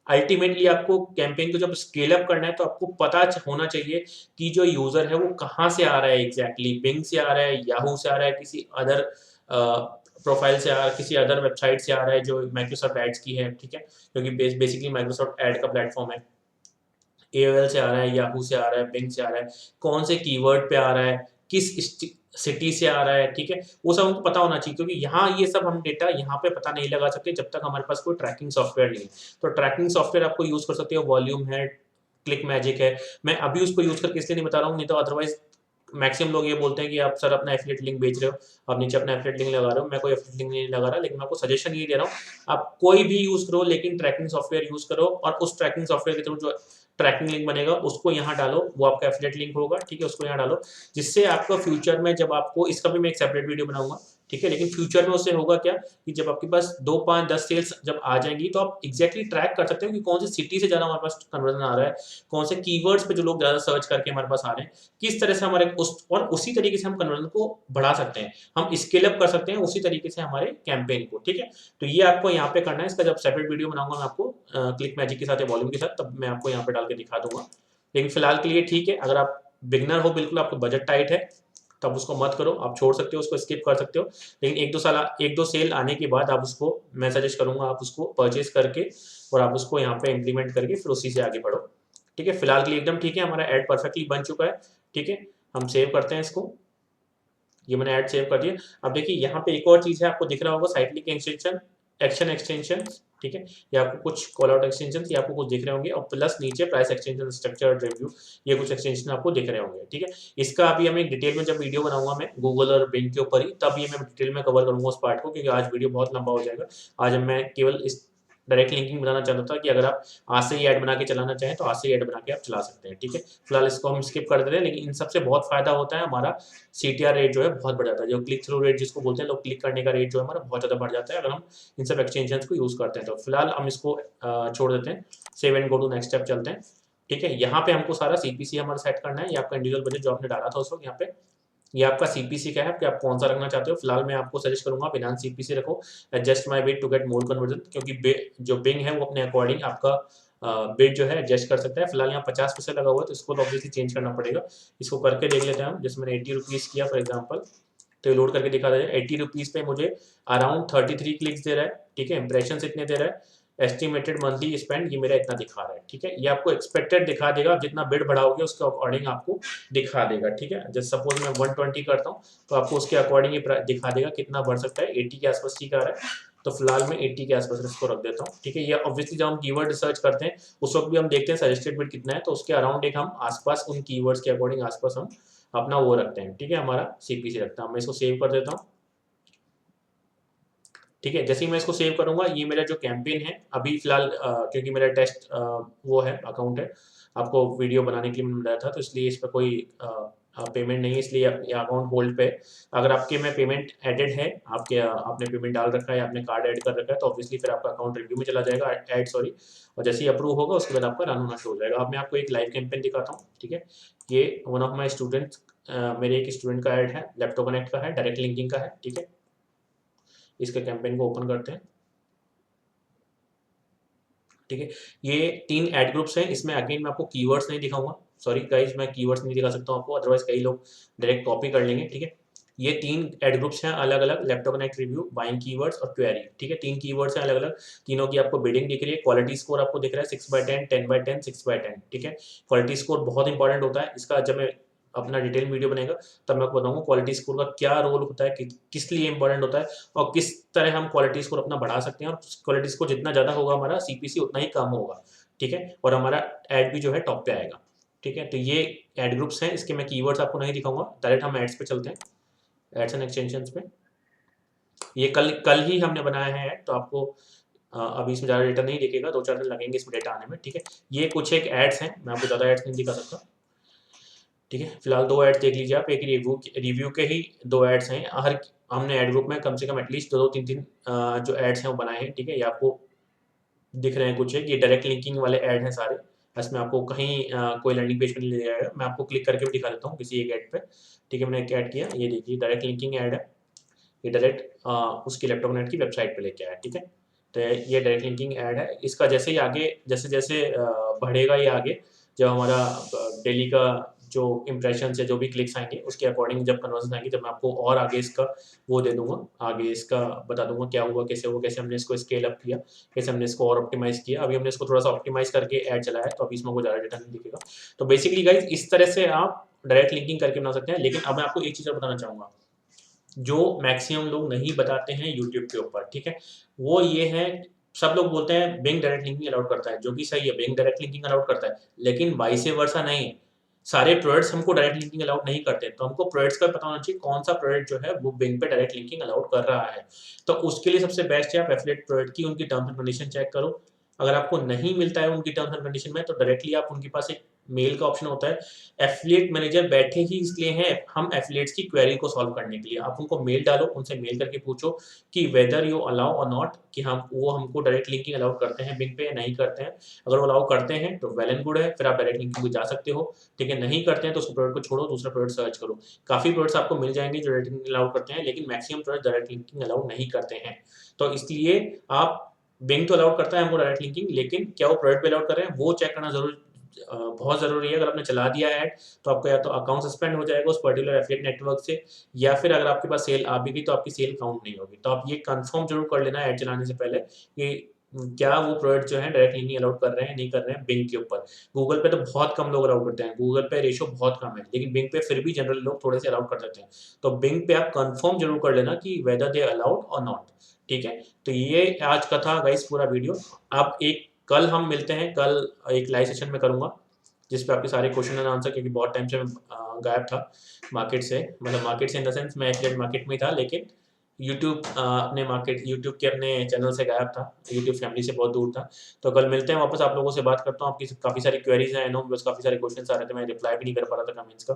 अल्टीमेटली आपको कैंपेन को जब स्केल अप करना है तो आपको पता होना चाहिए कि जो यूजर है वो कहाँ से आ रहा है एग्जैक्टली। बिंग से आ रहा है, याहू से आ रहा है, किसी अदर प्रोफाइल से आ रहा है, किसी अदर वेबसाइट से आ रहा है जो माइक्रोसॉफ्ट एड्स की है, ठीक है, क्योंकि बेसिकली माइक्रोसॉफ्ट एड का प्लेटफॉर्म है। एओएल से आ रहा है, याहू से आ रहा है, बिंग से आ रहा है, कौन से कीवर्ड पे आ रहा है, किस सिटी से आ रहा है, ठीक है, वो सब हमको पता होना चाहिए। क्योंकि यहाँ ये सब हम डेटा यहाँ पे पता नहीं लगा सकते जब तक हमारे पास कोई ट्रैकिंग सॉफ्टवेयर नहीं है। तो ट्रैकिंग सॉफ्टवेयर आपको यूज कर सकते हो, वॉल्यूम है, क्लिक मैजिक है। मैं अभी उसको यूज करके इसलिए नहीं बता रहा हूँ, नहीं तो अदरवाइज मैक्सिमम लोग ये बोलते हैं कि आप सर अपना एफिलिएट लिंक बेच रहे हो, आप नीचे अपना एफिलिएट लिंक लगा रहे हो। मैं कोई एफिलिएट लिंक नहीं लगा रहा, लेकिन मैं आपको सजेशन ये दे रहा हूँ, आप कोई भी यूज करो लेकिन ट्रैकिंग सॉफ्टवेयर यूज करो, और उस ट्रैकिंग सॉफ्टवेयर के थ्रू जो ट्रैकिंग लिंक बनेगा उसको यहाँ डालो, वो आपका एफिलिएट लिंक होगा, ठीक है, उसको यहाँ डालो। जिससे आपको फ्यूचर में जब आपको, इसका भी मैं एक सेपरेट वीडियो बनाऊंगा, ठीक है, लेकिन फ्यूचर में उससे होगा क्या कि जब आपके पास 2, 5, 10 सेल्स जब आ जाएंगी तो आप एग्जैक्टली ट्रैक कर सकते हो कि कौन सी सिटी से ज़्यादा हमारे पास कन्वर्जन आ रहा है, कौन से कीवर्ड्स पे जो लोग ज़्यादा सर्च करके हमारे पास आ रहे हैं, किस तरह से हमारे और उसी तरीके से हम कन्वर्जन को बढ़ा सकते हैं, हम स्केल अप कर सकते हैं उसी तरीके से हमारे कैंपेन को, ठीक है। तो ये आपको यहाँ पे करना है। इसका जब सेपरेट वीडियो बनाऊंगा मैं आपको क्लिक मैजिक के साथ या वॉल्यूम के साथ, तब मैं आपको यहाँ पे डाल के दिखा दूंगा। लेकिन फिलहाल के लिए ठीक है, अगर आप बिगनर हो, बिल्कुल आपको बजट टाइट है, तब उसको मत करो, आप छोड़ सकते हो, उसको स्किप कर सकते हो। लेकिन 1-2 सेल आने के बाद आप उसको, मैं सजेस्ट करूंगा आप उसको परचेज करके और आप उसको यहाँ पे इम्प्लीमेंट करके फिर उसी से आगे बढ़ो, ठीक है। फिलहाल के लिए एकदम ठीक है, हमारा ऐड परफेक्टली बन चुका है, ठीक है। हम सेव करते हैं इसको, ये मैंने ऐड सेव कर दिया। अब देखिए यहाँ पे एक और चीज़ है, आपको दिख रहा होगा site link extension, action extension, ठीक है, ये आपको कुछ कॉल आउट एक्सटेंशन ये आपको कुछ दिख रहे होंगे, और प्लस नीचे प्राइस एक्सटेंशन, स्ट्रक्चर रिव्यू, ये कुछ एक्सटेंशन आपको दिख रहे होंगे, ठीक है। इसका अभी हमें डिटेल में जब वीडियो बनाऊंगा मैं गूगल और बिंग के ऊपर ही, तब ये मैं डिटेल में कवर करूंगा उस पार्ट को, क्योंकि आज वीडियो बहुत लंबा हो जाएगा। आज मैं केवल इस डायरेक्ट लिंकिंग बताना चाहता था कि अगर आप आज से ही ऐड बना के चलाना चाहें तो आज से ही ऐड बना के आप चला सकते हैं, ठीक है। फिलहाल इसको हम स्किप कर देते हैं, लेकिन इन सबसे बहुत फायदा होता है, हमारा CTR रेट जो है बहुत बढ़ जाता है, जो क्लिक थ्रू रेट जिसको बोलते हैं, लोग क्लिक करने का रेट जो है हमारा बहुत ज़्यादा बढ़ जाता है अगर हम इन सब एक्सटेंशन को यूज़ करते हैं। तो फिलहाल हम इसको छोड़ देते हैं, save and go to next step चलते हैं, ठीक है। यहाँ पे हमको सारा CPC हमारा सेट करना है, ये आपका इंडिविजुअल बजट जो आपने डाला था उस वक्त यहाँ पे ये आपका सीपीसी का है कि आप कौन सा रखना चाहते हो। फिलहाल मैं आपको सजेस्ट करूंगा बिनांस सीपीसी रखो, adjust my bid to get more conversion, क्योंकि जो बिंग है वो अपने अकॉर्डिंग आपका बिड जो है एडजस्ट कर सकता है। फिलहाल यहाँ 50% लगा हुआ है, तो इसको तो ऑब्वियसली चेंज करना पड़ेगा। इसको करके देख लेते हैं हम। जैसे मैंने 80 रुपीज़ किया फॉर एग्जाम्पल, तो ये लोड करके दिखा दे 80 रुपीज़ पे मुझे अराउंड 33 क्लिक्स दे रहा है, ठीक है। इंप्रेशन इतने दे रहा है, एस्टिमेटेड मंथली स्पेंड ये मेरा इतना दिखा रहा है, ठीक है। ये आपको एक्सपेक्टेड दिखा देगा, जितना बिड बढ़ाओगे उसके अकॉर्डिंग आपको दिखा देगा, ठीक है। जैसे सपोज मैं 120 करता हूँ, तो आपको उसके अकॉर्डिंग ये दिखा देगा कितना बढ़ सकता है। 80 के आसपास ठीक आ रहा है, तो फिलहाल मैं 80 के आसपास इसको रख देता हूँ, ठीक है। ये ऑब्वियसली जब हम कीवर्ड रिसर्च करते हैं उस वक्त भी हम देखते हैं सजेस्टेड बिड कितना है, तो उसके अराउंड एक हम आसपास उन कीवर्ड्स के अकॉर्डिंग आसपास हम अपना वो रखते हैं, ठीक है, हमारा सीपीसी रखता हूँ। मैं इसको सेव कर देता हूँ, ठीक है। जैसे ही मैं इसको सेव करूंगा, ये मेरा जो कैंपेन है अभी फिलहाल क्योंकि मेरा टेस्ट वो है अकाउंट है, आपको वीडियो बनाने के लिए मैंने बताया था, तो इसलिए इस पर कोई पेमेंट नहीं है, इसलिए ये अकाउंट होल्ड पे है। अगर आपके में पेमेंट एडेड है, आपके आपने पेमेंट डाल रखा है, आपने कार्ड ऐड कर रखा है, तो ऑब्वियसली फिर आपका अकाउंट रिव्यू में चला जाएगा, ऐड सॉरी, और जैसे ही अप्रूव होगा उसके बाद आपका रन होना शुरू हो जाएगा। अब मैं आपको एक लाइव कैंपेन दिखाता हूँ, ठीक है। ये वन ऑफ माई स्टूडेंट्स, मेरे एक स्टूडेंट का ऐड है, लैपटॉप कनेक्ट का है, डायरेक्ट लिंकिंग का है, ठीक है। इसके कैंपेन को ओपन करते हैं, ठीक है। ये 3 एड ग्रुप्स हैं, इसमें अगेन मैं आपको कीवर्ड्स नहीं दिखाऊंगा, सॉरी गाइज, मैं कीवर्ड्स नहीं दिखा सकता हूँ आपको, अदरवाइज कई लोग डायरेक्ट कॉपी कर लेंगे, ठीक है। ये 3 एड ग्रुप्स हैं अलग अलग, laptop connect review, buying keywords और क्वेरी, ठीक है। 3 कीवर्ड्स हैं अलग अलग, तीनों की आपको बिडिंग दिख रही है। क्वालिटी स्कोर आपको दिख रहा है 6/10, 10/10, 6/10, ठीक है। क्वालिटी स्कोर बहुत इंपॉर्टेंट होता है, इसका जब मैं अपना डिटेल वीडियो बनेगा तब मैं आपको बताऊंगा क्वालिटी स्कोर का क्या रोल होता है, किस लिए इंपॉर्टेंट होता है, और किस तरह हम क्वालिटी स्कोर अपना बढ़ा सकते हैं। और क्वालिटी स्कोर जितना ज़्यादा होगा हमारा सीपीसी उतना ही कम होगा, ठीक है, और हमारा एड भी जो है टॉप पे आएगा, ठीक है। तो ये एड ग्रुप्स हैं, इसके मैं कीवर्ड्स आपको नहीं दिखाऊंगा, डायरेक्ट हम एड्स पे चलते हैं, एड्स एंड एक्सटेंशंस पे। ये कल कल ही हमने बनाया है ऐड, तो आपको अभी इसमें ज़्यादा डेटा नहीं दिखेगा, 2-4 दिन लगेंगे इसमें डेटा आने में, ठीक है। ये कुछ एक एड्स हैं, मैं आपको ज़्यादा एड्स नहीं दिखा सकता, ठीक है। फिलहाल 2 एड्स देख लीजिए आप, एक रिव्यू के ही 2 एड्स हैं। हर हमने एड ग्रुप में कम से कम एटलीस्ट 2-3 जो एड्स हैं वो बनाए हैं, ठीक है। ये आपको दिख रहे हैं कुछ एक, ये डायरेक्ट लिंकिंग वाले ऐड हैं सारे। इसमें आपको कहीं कोई लैंडिंग पेज पे नहीं ले जाएगा, मैं आपको क्लिक करके भी दिखा देता हूँ किसी एक ऐड पे, ठीक है। मैंने एक ऐड किया, ये देखिए डायरेक्ट लिंकिंग ऐड है, ये डायरेक्ट उसकी लैपटॉप नेट की वेबसाइट पे लेके आया, ठीक है। तो ये डायरेक्ट लिंकिंग ऐड है, इसका जैसे ही आगे जैसे जैसे बढ़ेगा ये आगे, जब हमारा डेली का जो इम्प्रेशन है, जो भी क्लिक्स आएंगे उसके अकॉर्डिंग जब कन्वर्जन आएंगे, जब मैं आपको और आगे इसका वो दे दूंगा, आगे इसका बता दूंगा क्या हुआ, कैसे हुआ, कैसे हमने इसको स्केल अप किया, कैसे हमने इसको और ऑप्टिमाइज किया। अभी हमने इसको थोड़ा सा ऑप्टिमाइज करके ऐड चलाया है, तो अभी इसमें कोई ज़्यादा डेटा नहीं दिखेगा। तो बेसिकली गाइज इस तरह से आप डायरेक्ट लिंकिंग करके बना सकते हैं। लेकिन अब मैं आपको एक चीज़ और बताना चाहूँगा जो मैक्सिमम लोग नहीं बताते हैं यूट्यूब के ऊपर, ठीक है, वो ये है, सब लोग बोलते हैं बिंग डायरेक्ट लिंकिंग अलाउड करता है, जो कि सही है, बिंग डायरेक्ट लिंकिंग अलाउड करता है, लेकिन वाइस वर्सा नहीं है। सारे प्रोडक्ट्स हमको डायरेक्ट लिंकिंग अलाउड नहीं करते, तो हमको प्रोडक्ट्स का पता होना चाहिए कौन सा प्रोडक्ट जो है वो बिंग पे डायरेक्ट लिंकिंग अलाउड कर रहा है। तो उसके लिए सबसे बेस्ट है आप एफिलिएट प्रोडक्ट की उनकी टर्म्स एंड कंडीशन चेक करो। अगर आपको नहीं मिलता है उनकी टर्म्स एंड कंडीशन में, तो डायरेक्टली आप उनके पास एक मेल का ऑप्शन होता है। एफिलिएट मैनेजर बैठे ही इसलिए हैं हम एफिलिएट्स की क्वेरी को सॉल्व करने के लिए। आप उनको मेल डालो, उनसे मेल करके पूछो कि वेदर यू अलाउ और नॉट, कि हम वो हमको डायरेक्ट लिंकिंग अलाउ करते हैं बिंग पे या नहीं करते हैं। अगर वो अलाउ करते हैं तो वेल एंड गुड है, फिर आप डायरेक्ट लिंकिंग पे जा सकते हो, ठीक है। नहीं करते हैं तो उस प्रोडक्ट को छोड़ो, दूसरा प्रोडक्ट सर्च करो। काफ़ी प्रोडक्ट्स आपको मिल जाएंगे जो डायरेक्ट लिंकिंग अलाउ करते हैं, लेकिन maximum product direct linking allow नहीं करते हैं। तो इसलिए आप बिंग तो अलाउड करता है हमको डायरेक्ट लिंकिंग, लेकिन क्या वो प्रोडक्ट पे अलाउड कर रहे हैं वो चेक करना जरूर बहुत ज़रूरी है। अगर आपने चला दिया ऐड तो आपका या तो अकाउंट सस्पेंड हो जाएगा उस पर्टिकुलर एफिलिएट नेटवर्क से, या फिर अगर आपके पास सेल आ भी गई तो आपकी सेल काउंट नहीं होगी। तो आप ये कंफर्म जरूर कर लेना ऐड चलाने से पहले कि क्या वो प्रोडक्ट जो है डायरेक्ट लिंकिंग अलाउड कर रहे हैं नहीं कर रहे हैं बिंग के ऊपर। गूगल पे तो बहुत कम लोग अलाउड करते हैं, गूगल पे रेशो बहुत कम है, लेकिन बिंग पे फिर भी जनरल लोग थोड़े से अलाउड कर देते हैं। तो बिंग पे आप कंफर्म जरूर कर लेना कि वेदर दे अलाउड और नॉट, ठीक है। तो ये आज का था गाइस पूरा वीडियो। आप एक कल हम मिलते हैं, कल एक लाइव सेशन में करूंगा जिस पे आपके सारे क्वेश्चन एंड आंसर, क्योंकि बहुत टाइम से मैं गायब था मार्केट से, मतलब मार्केट से इन द सेंस मैं एफिलिएट मार्केट में ही था, लेकिन यूट्यूब अपने मार्केट यूट्यूब के अपने चैनल से गायब था, यूट्यूब फैमिली से बहुत दूर था। तो कल मिलते हैं वापस, आप लोगों से बात करता हूँ। आपकी काफ़ी सारी क्वेरीज हैं, नो बस काफ़ी सारे क्वेश्चन आ रहे थे, मैं रिप्लाई भी नहीं कर पा रहा था कमेंट्स का।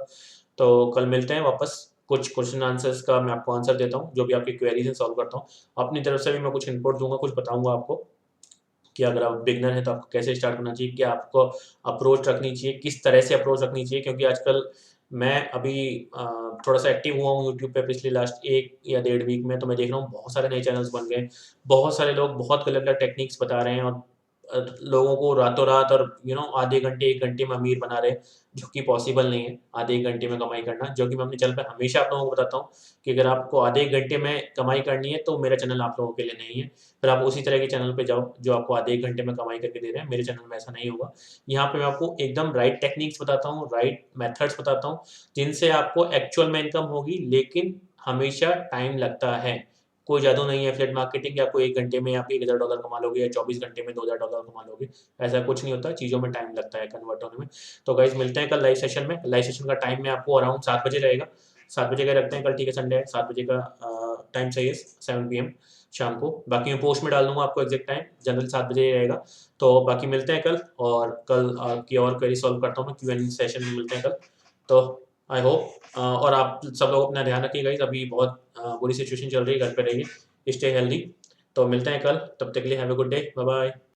तो कल मिलते हैं वापस, कुछ क्वेश्चन आंसर्स का मैं आपको आंसर देता हूँ, जो भी आपकी क्वेरीज हैं सॉल्व करता हूँ। अपनी तरफ से भी मैं कुछ इनपुट दूंगा, कुछ बताऊंगा आपको कि अगर आप बिगनर हैं तो आपको कैसे स्टार्ट करना चाहिए, क्या आपको अप्रोच रखनी चाहिए, किस तरह से अप्रोच रखनी चाहिए, क्योंकि आजकल मैं अभी थोड़ा-सा एक्टिव हुआ हूँ यूट्यूब पे पिछले लास्ट 1 या डेढ़ वीक में, तो मैं देख रहा हूँ बहुत सारे नए चैनल्स बन गए। बहुत सारे लोग बहुत अलग-अलग टेक्निक्स बता रहे हैं और लोगों को रातों-रात और आधे घंटे, 1 घंटे में अमीर बना रहे हैं, जो कि पॉसिबल नहीं है, आधे 1 घंटे में कमाई करना। जो कि मैं अपने चैनल पे हमेशा आप लोगों को बताता हूँ कि अगर आपको आधे 1 घंटे में कमाई करनी है, तो मेरा चैनल आप लोगों के लिए नहीं है। फिर आप उसी तरह के चैनल पे जाओ, जो आपको आधे 1 घंटे में कमाई करके दे रहे हैं। मेरे चैनल में ऐसा नहीं होगा। यहाँ पे मैं आपको एकदम राइट टेक्निक्स बताता हूँ, राइट मेथड्स बताता हूँ, जिनसे आपको एक्चुअल में इनकम होगी, लेकिन हमेशा टाइम लगता है। कोई जादू नहीं है एफिलिएट मार्केटिंग कि आपको 1 घंटे में आप $1000 कमा लोगे या 24 घंटे में $2000 कमा लोगे। ऐसा कुछ नहीं होता, चीज़ों में टाइम लगता है कन्वर्ट होने में। तो गाइज़ मिलते हैं कल लाइव सेशन में। लाइव सेशन का टाइम मैं आपको अराउंड 7 बजे रहेगा। 7 बजे का रखते हैं कल, ठीक है, संडे है, 7 बजे का टाइम सही है, 7 पीएम शाम को। बाकी मैं पोस्ट में डाल दूँगा आपको एग्ज़ैक्ट टाइम, जनरली 7 बजे ही रहेगा। तो बाकी मिलते हैं कल, और कल आपकी और क्वेरी सॉल्व करता हूँ मैं, Q&A सेशन में मिलते हैं कल। तो आई होप और आप सब लोग अपना ध्यान रखिए गाइस, अभी बहुत बुरी सिचुएशन चल रही है, घर पे रहिए, स्टे हेल्दी। तो मिलते हैं कल, तब तक के लिए have a good day, bye bye.